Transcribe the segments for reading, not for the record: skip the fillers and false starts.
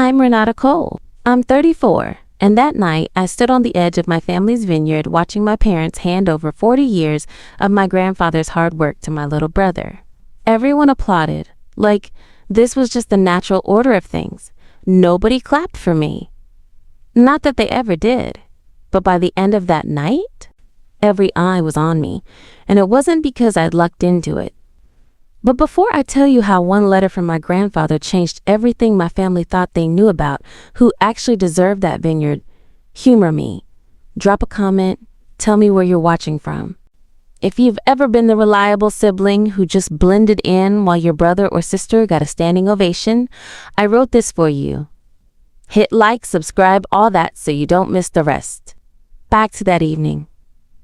I'm Renata Cole. I'm 34, and that night I stood on the edge of my family's vineyard watching my parents hand over 40 years of my grandfather's hard work to my little brother. Everyone applauded, like this was just the natural order of things. Nobody clapped for me. Not that they ever did, but by the end of that night, every eye was on me, and it wasn't because I'd lucked into it. But before I tell you how one letter from my grandfather changed everything my family thought they knew about who actually deserved that vineyard, humor me. Drop a comment, tell me where you're watching from. If you've ever been the reliable sibling who just blended in while your brother or sister got a standing ovation, I wrote this for you. Hit like, subscribe, all that so you don't miss the rest. Back to that evening.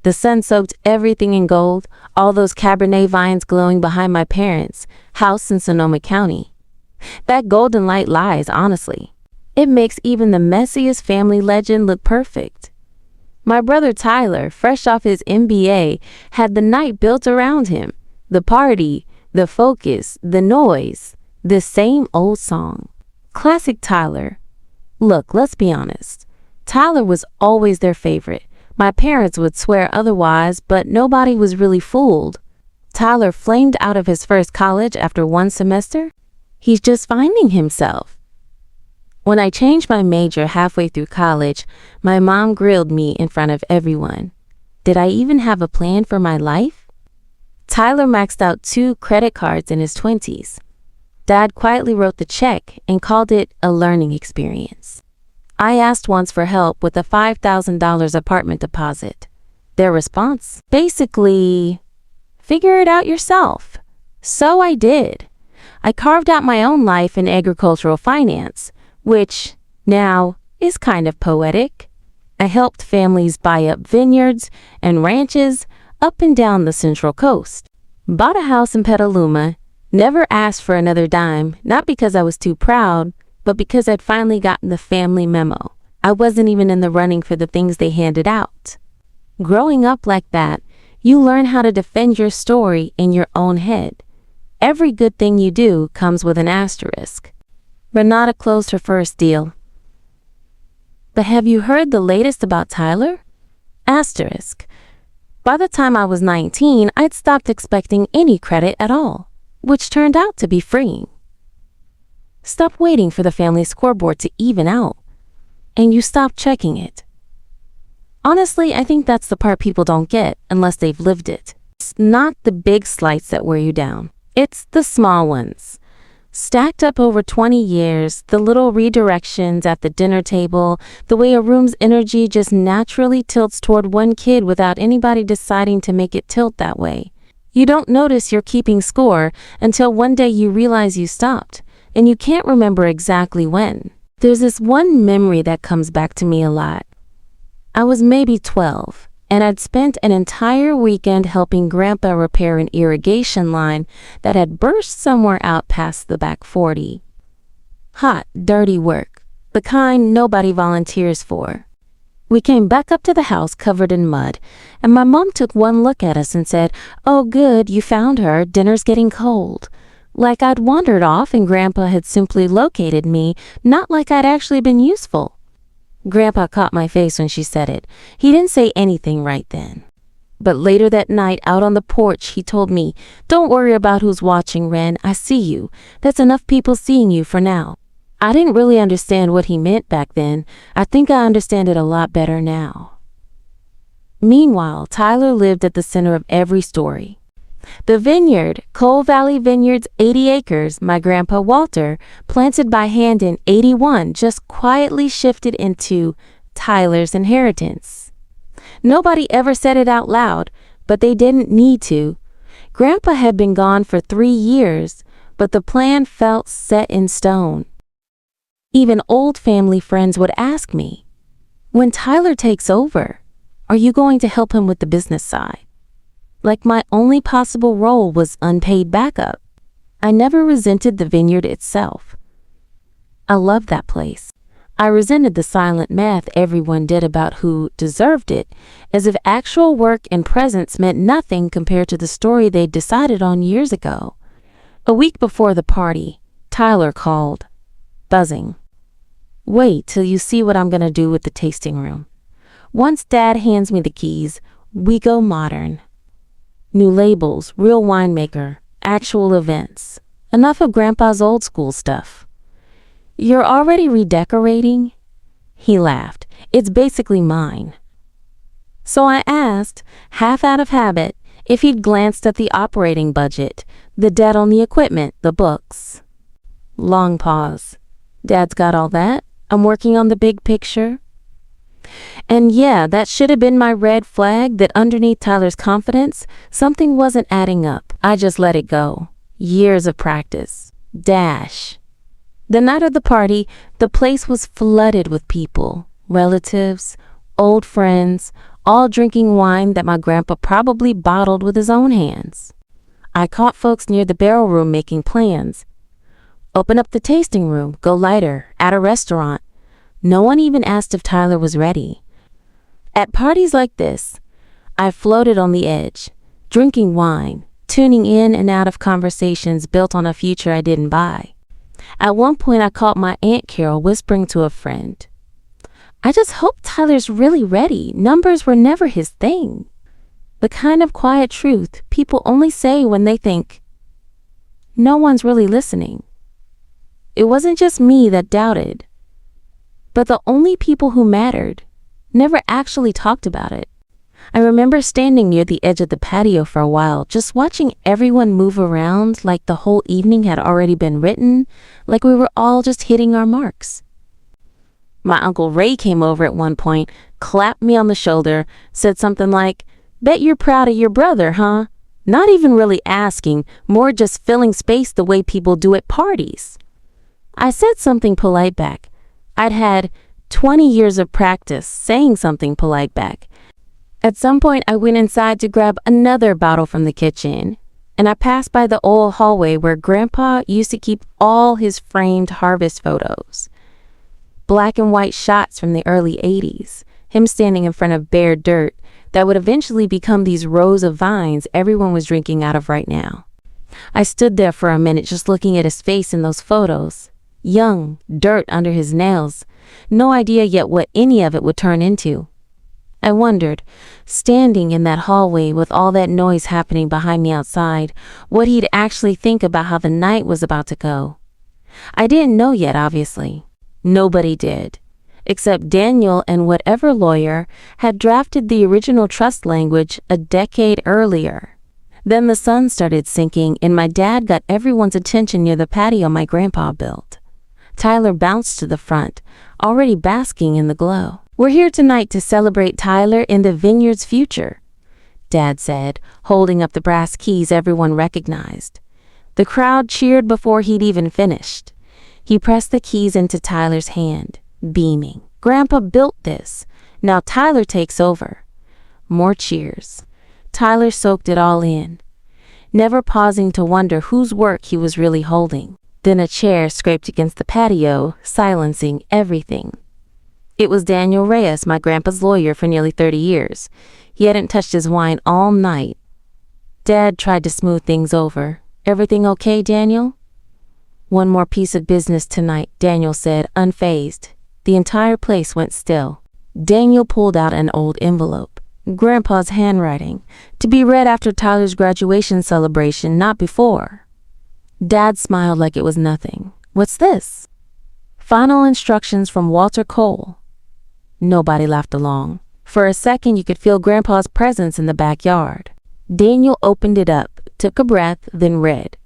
The sun soaked everything in gold, all those Cabernet vines glowing behind my parents' house in Sonoma County. That golden light lies, honestly. It makes even the messiest family legend look perfect. My brother Tyler, fresh off his MBA, had the night built around him. The party, the focus, the noise, the same old song. Classic Tyler. Look, let's be honest. Tyler was always their favorite. My parents would swear otherwise, but nobody was really fooled. Tyler flamed out of his first college after one semester. He's just finding himself. When I changed my major halfway through college, my mom grilled me in front of everyone. Did I even have a plan for my life? Tyler maxed out 2 credit cards in his 20s. Dad quietly wrote the check and called it a learning experience. I asked once for help with a $5,000 apartment deposit. Their response? Basically, figure it out yourself. So I did. I carved out my own life in agricultural finance, which now is kind of poetic. I helped families buy up vineyards and ranches up and down the Central Coast. Bought a house in Petaluma, never asked for another dime, not because I was too proud, but because I'd finally gotten the family memo. I wasn't even in the running for the things they handed out. Growing up like that, you learn how to defend your story in your own head. Every good thing you do comes with an asterisk. Renata closed her first deal. But have you heard the latest about Tyler? Asterisk. By the time I was 19, I'd stopped expecting any credit at all, which turned out to be freeing. Stop waiting for the family scoreboard to even out, and you stop checking it. Honestly, I think that's the part people don't get unless they've lived it. It's not the big slights that wear you down. It's the small ones. Stacked up over 20 years, the little redirections at the dinner table, the way a room's energy just naturally tilts toward one kid without anybody deciding to make it tilt that way. You don't notice you're keeping score until one day you realize you stopped. And you can't remember exactly when. There's this one memory that comes back to me a lot. I was maybe 12, and I'd spent an entire weekend helping Grandpa repair an irrigation line that had burst somewhere out past the back 40. Hot, dirty work, the kind nobody volunteers for. We came back up to the house covered in mud, and my mom took one look at us and said, "Oh good, you found her, dinner's getting cold." Like I'd wandered off and Grandpa had simply located me, not like I'd actually been useful. Grandpa caught my face when she said it. He didn't say anything right then. But later that night, out on the porch, he told me, "Don't worry about who's watching, Ren. I see you. That's enough people seeing you for now." I didn't really understand what he meant back then. I think I understand it a lot better now. Meanwhile, Tyler lived at the center of every story. The vineyard, Coal Valley Vineyard's 80 acres, my grandpa Walter planted by hand in '81, just quietly shifted into Tyler's inheritance. Nobody ever said it out loud, but they didn't need to. Grandpa had been gone for 3 years, but the plan felt set in stone. Even old family friends would ask me, "When Tyler takes over, are you going to help him with the business side?" Like my only possible role was unpaid backup. I never resented the vineyard itself. I loved that place. I resented the silent math everyone did about who deserved it, as if actual work and presence meant nothing compared to the story they'd decided on years ago. A week before the party, Tyler called, buzzing. Wait till you see what I'm gonna do with the tasting room. Once Dad hands me the keys, we go modern. New labels, real winemaker, actual events. Enough of Grandpa's old school stuff. You're already redecorating? He laughed. It's basically mine. So I asked, half out of habit, if he'd glanced at the operating budget, the debt on the equipment, the books. Long pause. Dad's got all that? I'm working on the big picture. And yeah, that should have been my red flag that underneath Tyler's confidence, something wasn't adding up. I just let it go. Years of practice. Dash. The night of the party, the place was flooded with people, relatives, old friends, all drinking wine that my grandpa probably bottled with his own hands. I caught folks near the barrel room making plans. Open up the tasting room, go lighter, at a restaurant. No one even asked if Tyler was ready. At parties like this, I floated on the edge, drinking wine, tuning in and out of conversations built on a future I didn't buy. At one point, I caught my Aunt Carol whispering to a friend, I just hope Tyler's really ready. Numbers were never his thing. The kind of quiet truth people only say when they think no one's really listening. It wasn't just me that doubted, but the only people who mattered never actually talked about it. I remember standing near the edge of the patio for a while, just watching everyone move around like the whole evening had already been written, like we were all just hitting our marks. My Uncle Ray came over at one point, clapped me on the shoulder, said something like, Bet you're proud of your brother, huh? Not even really asking, more just filling space the way people do at parties. I said something polite back. I'd had 20 years of practice saying something polite back. At some point, I went inside to grab another bottle from the kitchen, and I passed by the old hallway where Grandpa used to keep all his framed harvest photos. Black and white shots from the early 80s, him standing in front of bare dirt that would eventually become these rows of vines everyone was drinking out of right now. I stood there for a minute just looking at his face in those photos. Young, dirt under his nails, no idea yet what any of it would turn into. I wondered, standing in that hallway with all that noise happening behind me outside, what he'd actually think about how the night was about to go. I didn't know yet, obviously. Nobody did, except Daniel and whatever lawyer had drafted the original trust language a decade earlier. Then the sun started sinking and my dad got everyone's attention near the patio my grandpa built. Tyler bounced to the front, already basking in the glow. We're here tonight to celebrate Tyler in the Vineyard's future, Dad said, holding up the brass keys everyone recognized. The crowd cheered before he'd even finished. He pressed the keys into Tyler's hand, beaming. Grandpa built this. Now Tyler takes over. More cheers. Tyler soaked it all in, never pausing to wonder whose work he was really holding. Then a chair scraped against the patio, silencing everything. It was Daniel Reyes, my grandpa's lawyer for nearly 30 years. He hadn't touched his wine all night. Dad tried to smooth things over. Everything okay, Daniel? One more piece of business tonight, Daniel said, unfazed. The entire place went still. Daniel pulled out an old envelope. Grandpa's handwriting, to be read after Tyler's graduation celebration, not before. Dad smiled like it was nothing. What's this? Final instructions from Walter Cole. Nobody laughed along. For a second, you could feel Grandpa's presence in the backyard. Daniel opened it up, took a breath, then read.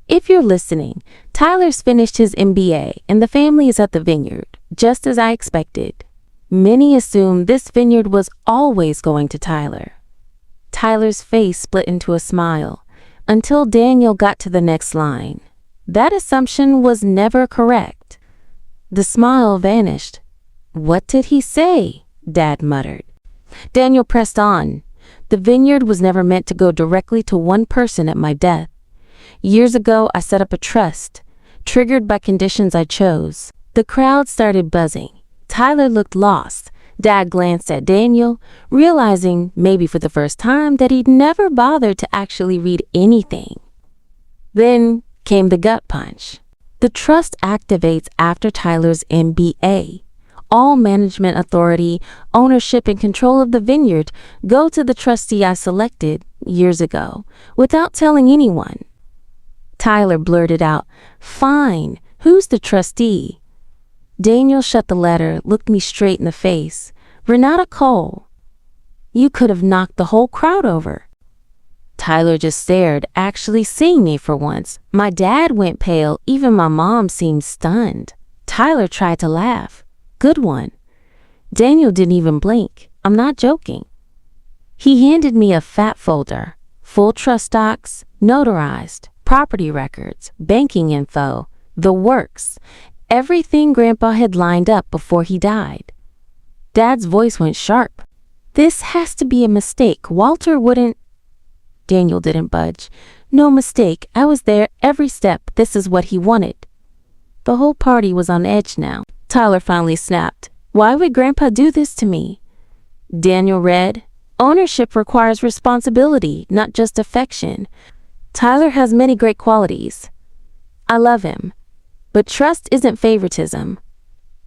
If you're listening, Tyler's finished his MBA and the family is at the Vineyard, just as I expected. Many assumed this vineyard was always going to Tyler. Tyler's face split into a smile, until Daniel got to the next line. That assumption was never correct. The smile vanished. What did he say? Dad muttered. Daniel pressed on. The vineyard was never meant to go directly to one person at my death. Years ago, I set up a trust, triggered by conditions I chose. The crowd started buzzing. Tyler looked lost. Dad glanced at Daniel, realizing, maybe for the first time, that he'd never bothered to actually read anything. Then came the gut punch. The trust activates after Tyler's MBA. All management authority, ownership, and control of the vineyard go to the trustee I selected years ago, without telling anyone. Tyler blurted out, "Fine, who's the trustee?" Daniel shut the letter, looked me straight in the face. "Renata Cole." "You could have knocked the whole crowd over." Tyler just stared, actually seeing me for once. My dad went pale, even my mom seemed stunned. Tyler tried to laugh. Good one. Daniel didn't even blink. I'm not joking. He handed me a fat folder, full trust docs, notarized, property records, banking info, the works, everything Grandpa had lined up before he died. Dad's voice went sharp. "This has to be a mistake. Walter wouldn't—" Daniel didn't budge. "No mistake. I was there every step. This is what he wanted." The whole party was on edge now. Tyler finally snapped. "Why would Grandpa do this to me?" Daniel read, "Ownership requires responsibility, not just affection. Tyler has many great qualities. I love him. But trust isn't favoritism.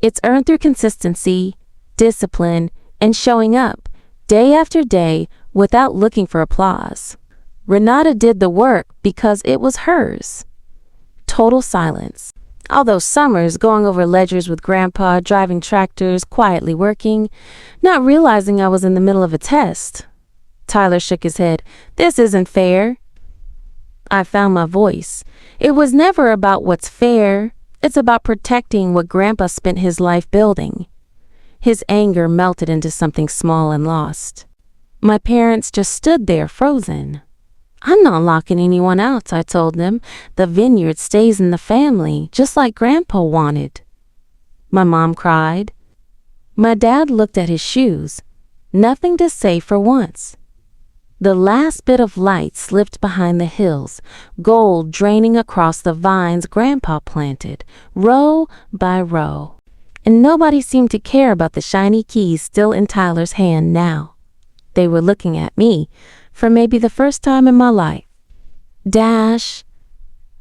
It's earned through consistency, discipline, and showing up, day after day, without looking for applause. Renata did the work because it was hers." Total silence. All those summers going over ledgers with Grandpa, driving tractors, quietly working, not realizing I was in the middle of a test. Tyler shook his head. "This isn't fair." I found my voice. It was never about what's fair. It's about protecting what Grandpa spent his life building. His anger melted into something small and lost. My parents just stood there frozen. "I'm not locking anyone out," I told them. "The vineyard stays in the family, just like Grandpa wanted." My mom cried. My dad looked at his shoes. Nothing to say for once. The last bit of light slipped behind the hills, gold draining across the vines Grandpa planted, row by row. And nobody seemed to care about the shiny keys still in Tyler's hand now. They were looking at me, for maybe the first time in my life. Dash.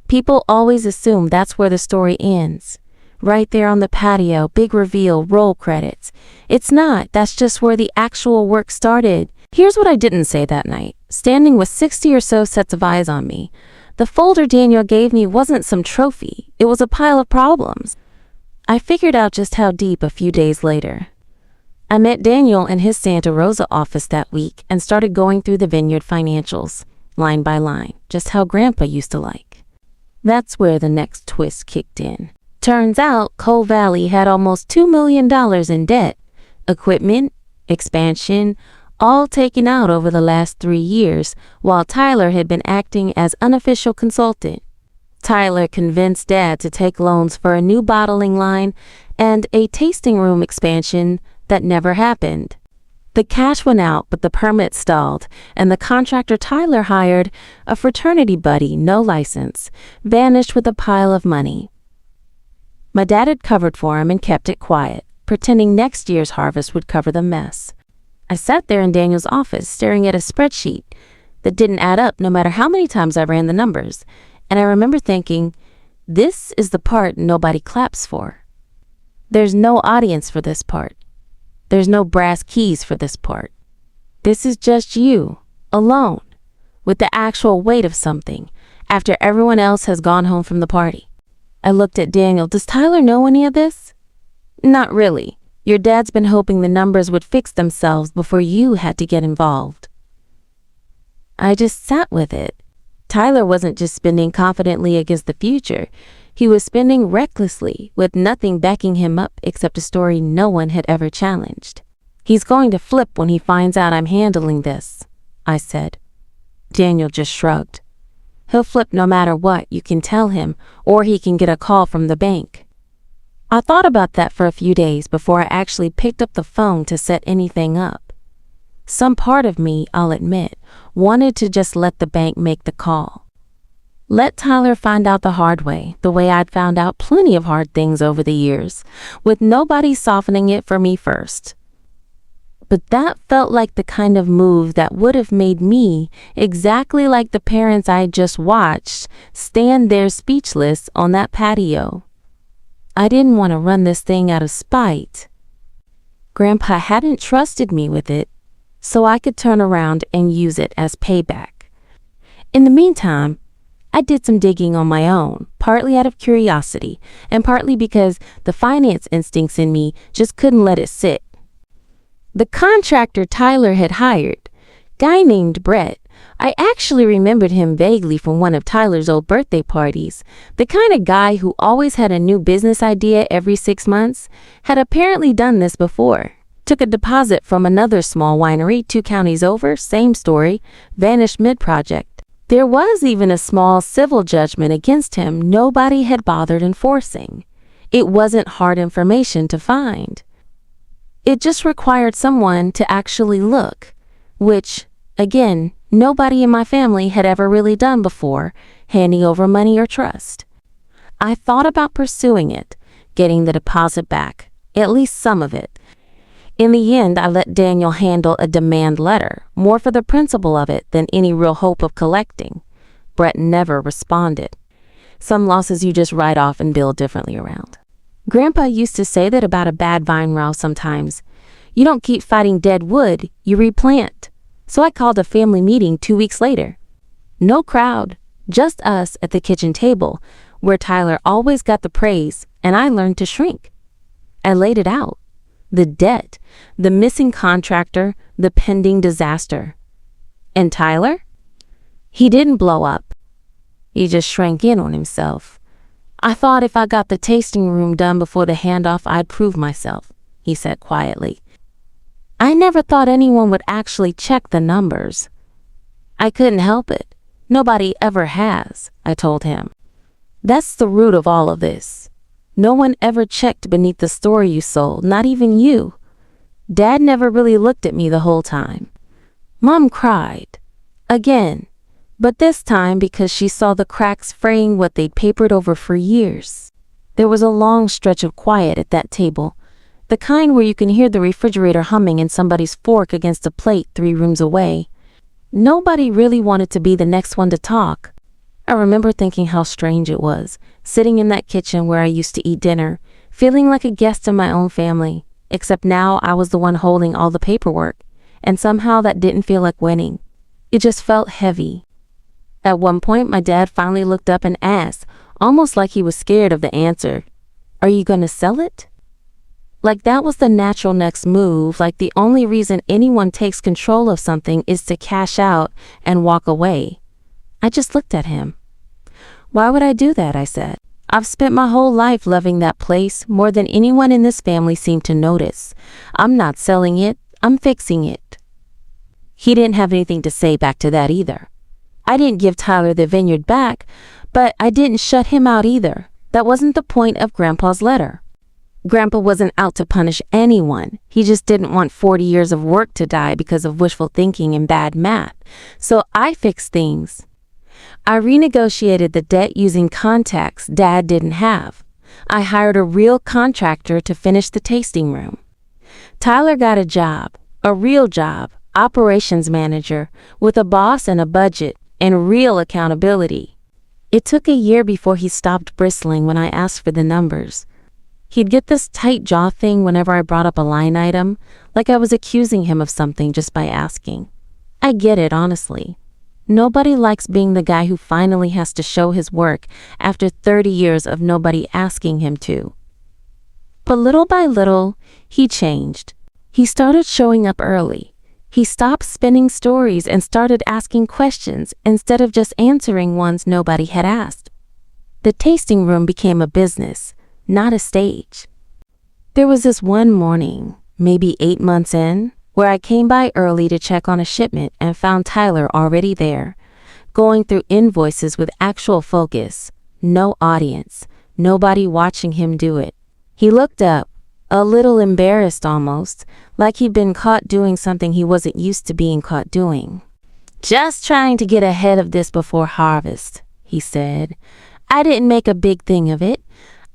People always assume that's where the story ends. Right there on the patio, big reveal, roll credits. It's not. That's just where the actual work started. Here's what I didn't say that night, standing with 60 or so sets of eyes on me. The folder Daniel gave me wasn't some trophy. It was a pile of problems. I figured out just how deep a few days later. I met Daniel in his Santa Rosa office that week and started going through the vineyard financials, line by line, just how Grandpa used to like. That's where the next twist kicked in. Turns out Cole Valley had almost $2 million in debt, equipment, expansion, all taken out over the last 3 years, while Tyler had been acting as unofficial consultant. Tyler convinced Dad to take loans for a new bottling line and a tasting room expansion that never happened. The cash went out, but the permit stalled, and the contractor Tyler hired, a fraternity buddy, no license, vanished with a pile of money. My dad had covered for him and kept it quiet, pretending next year's harvest would cover the mess. I sat there in Daniel's office, staring at a spreadsheet that didn't add up no matter how many times I ran the numbers, and I remember thinking, this is the part nobody claps for. There's no audience for this part. There's no brass keys for this part. This is just you, alone, with the actual weight of something, after everyone else has gone home from the party. I looked at Daniel. Does Tyler know any of this? Not really. Your dad's been hoping the numbers would fix themselves before you had to get involved. I just sat with it. Tyler wasn't just spending confidently against the future. He was spending recklessly, with nothing backing him up except a story no one had ever challenged. He's going to flip when he finds out I'm handling this, I said. Daniel just shrugged. He'll flip no matter what, you can tell him, or he can get a call from the bank. I thought about that for a few days before I actually picked up the phone to set anything up. Some part of me, I'll admit, wanted to just let the bank make the call. Let Tyler find out the hard way, the way I'd found out plenty of hard things over the years, with nobody softening it for me first. But that felt like the kind of move that would have made me, exactly like the parents I just watched, stand there speechless on that patio. I didn't want to run this thing out of spite. Grandpa hadn't trusted me with it, so I could turn around and use it as payback. In the meantime, I did some digging on my own, partly out of curiosity, and partly because the finance instincts in me just couldn't let it sit. The contractor Tyler had hired, guy named Brett, I actually remembered him vaguely from one of Tyler's old birthday parties. The kind of guy who always had a new business idea every 6 months, had apparently done this before. Took a deposit from another small winery 2 counties over, same story, vanished mid-project. There was even a small civil judgment against him nobody had bothered enforcing. It wasn't hard information to find. It just required someone to actually look, which, again, nobody in my family had ever really done before, handing over money or trust. I thought about pursuing it, getting the deposit back, at least some of it. In the end, I let Daniel handle a demand letter, more for the principle of it than any real hope of collecting. Brett never responded. Some losses you just write off and build differently around. Grandpa used to say that about a bad vine row sometimes. You don't keep fighting dead wood, you replant. So I called a family meeting 2 weeks later. No crowd, just us at the kitchen table, where Tyler always got the praise, and I learned to shrink. I laid it out. The debt, the missing contractor, the pending disaster. And Tyler? He didn't blow up. He just shrank in on himself. I thought if I got the tasting room done before the handoff, I'd prove myself, he said quietly. I never thought anyone would actually check the numbers. I couldn't help it. Nobody ever has, I told him. That's the root of all of this. No one ever checked beneath the story you sold, not even you. Dad never really looked at me the whole time. Mom cried. Again. But this time because she saw the cracks fraying what they'd papered over for years. There was a long stretch of quiet at that table, the kind where you can hear the refrigerator humming and somebody's fork against a plate 3 rooms away. Nobody really wanted to be the next one to talk. I remember thinking how strange it was, sitting in that kitchen where I used to eat dinner, feeling like a guest in my own family, except now I was the one holding all the paperwork, and somehow that didn't feel like winning. It just felt heavy. At one point, my dad finally looked up and asked, almost like he was scared of the answer, "Are you going to sell it?" Like that was the natural next move, like the only reason anyone takes control of something is to cash out and walk away. I just looked at him. Why would I do that, I said. I've spent my whole life loving that place more than anyone in this family seemed to notice. I'm not selling it, I'm fixing it. He didn't have anything to say back to that either. I didn't give Tyler the vineyard back, but I didn't shut him out either. That wasn't the point of Grandpa's letter. Grandpa wasn't out to punish anyone. He just didn't want 40 years of work to die because of wishful thinking and bad math. So I fixed things. I renegotiated the debt using contacts Dad didn't have. I hired a real contractor to finish the tasting room. Tyler got a job, a real job, operations manager, with a boss and a budget, and real accountability. It took a year before he stopped bristling when I asked for the numbers. He'd get this tight jaw thing whenever I brought up a line item, like I was accusing him of something just by asking. I get it, honestly. Nobody likes being the guy who finally has to show his work after 30 years of nobody asking him to. But little by little, he changed. He started showing up early. He stopped spinning stories and started asking questions instead of just answering ones nobody had asked. The tasting room became a business, not a stage. There was this one morning, maybe 8 months in, where I came by early to check on a shipment and found Tyler already there, going through invoices with actual focus, no audience, nobody watching him do it. He looked up, a little embarrassed almost, like he'd been caught doing something he wasn't used to being caught doing. "Just trying to get ahead of this before harvest," he said. I didn't make a big thing of it.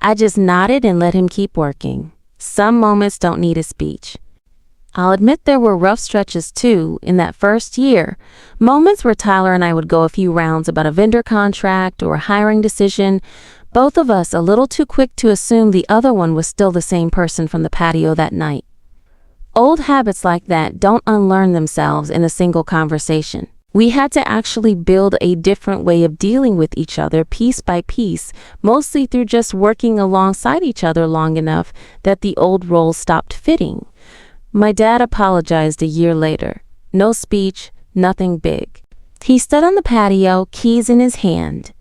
I just nodded and let him keep working. Some moments don't need a speech. I'll admit there were rough stretches too in that first year, moments where Tyler and I would go a few rounds about a vendor contract or a hiring decision, both of us a little too quick to assume the other one was still the same person from the patio that night. Old habits like that don't unlearn themselves in a single conversation. We had to actually build a different way of dealing with each other piece by piece, mostly through just working alongside each other long enough that the old roles stopped fitting. My dad apologized a year later. No speech, nothing big. He stood on the patio, keys in his hand.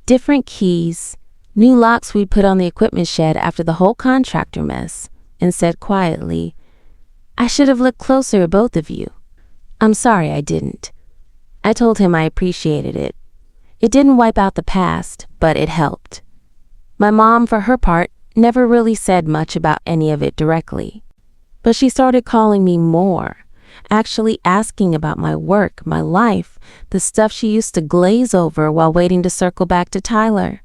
Different keys, new locks we'd put on the equipment shed after the whole contractor mess, and said quietly, "I should have looked closer at both of you. I'm sorry I didn't." I told him I appreciated it. It didn't wipe out the past, but it helped. My mom, for her part, never really said much about any of it directly. But she started calling me more, actually asking about my work, my life, the stuff she used to glaze over while waiting to circle back to Tyler.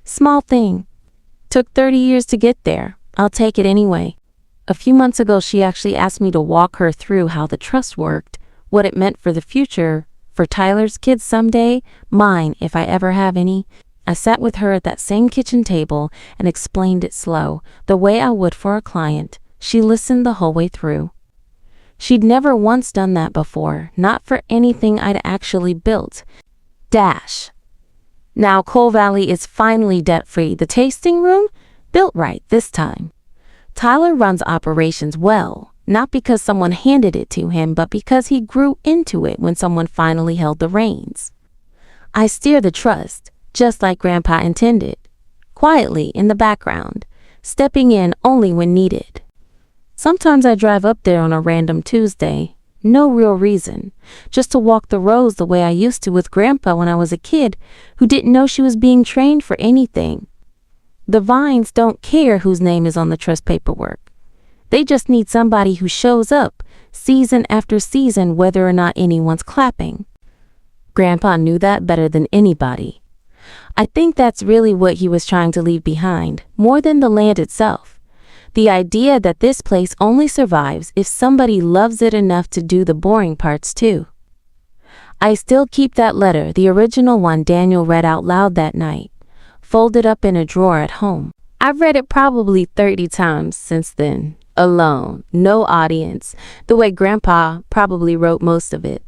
Small thing. Took 30 years to get there. I'll take it anyway. A few months ago, she actually asked me to walk her through how the trust worked, what it meant for the future, for Tyler's kids someday, mine if I ever have any. I sat with her at that same kitchen table and explained it slow, the way I would for a client. She listened the whole way through. She'd never once done that before, not for anything I'd actually built. Now Coal Valley is finally debt-free. The tasting room? Built right this time. Tyler runs operations well, not because someone handed it to him, but because he grew into it when someone finally held the reins. I steer the trust, just like Grandpa intended, quietly in the background, stepping in only when needed. Sometimes I drive up there on a random Tuesday, no real reason, just to walk the rows the way I used to with Grandpa when I was a kid who didn't know she was being trained for anything. The Vines don't care whose name is on the trust paperwork. They just need somebody who shows up season after season whether or not anyone's clapping. Grandpa knew that better than anybody. I think that's really what he was trying to leave behind, more than the land itself. The idea that this place only survives if somebody loves it enough to do the boring parts too. I still keep that letter, the original one Daniel read out loud that night, folded up in a drawer at home. I've read it probably 30 times since then, alone, no audience, the way Grandpa probably wrote most of it.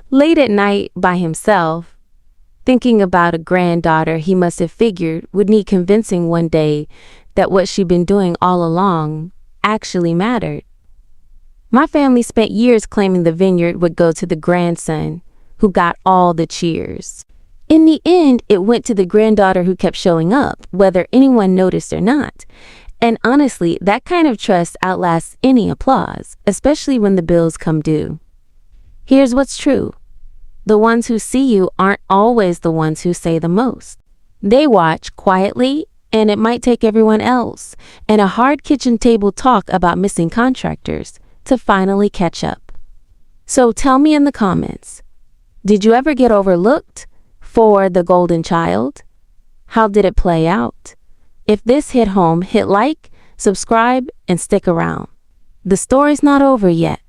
Late at night by himself, thinking about a granddaughter he must have figured would need convincing one day that what she'd been doing all along actually mattered. My family spent years claiming the vineyard would go to the grandson, who got all the cheers. In the end, it went to the granddaughter who kept showing up, whether anyone noticed or not. And honestly, that kind of trust outlasts any applause, especially when the bills come due. Here's what's true. The ones who see you aren't always the ones who say the most. They watch quietly, and it might take everyone else and a hard kitchen table talk about missing contractors to finally catch up. So tell me in the comments, did you ever get overlooked for the golden child? How did it play out? If this hit home, hit like, subscribe, and stick around. The story's not over yet.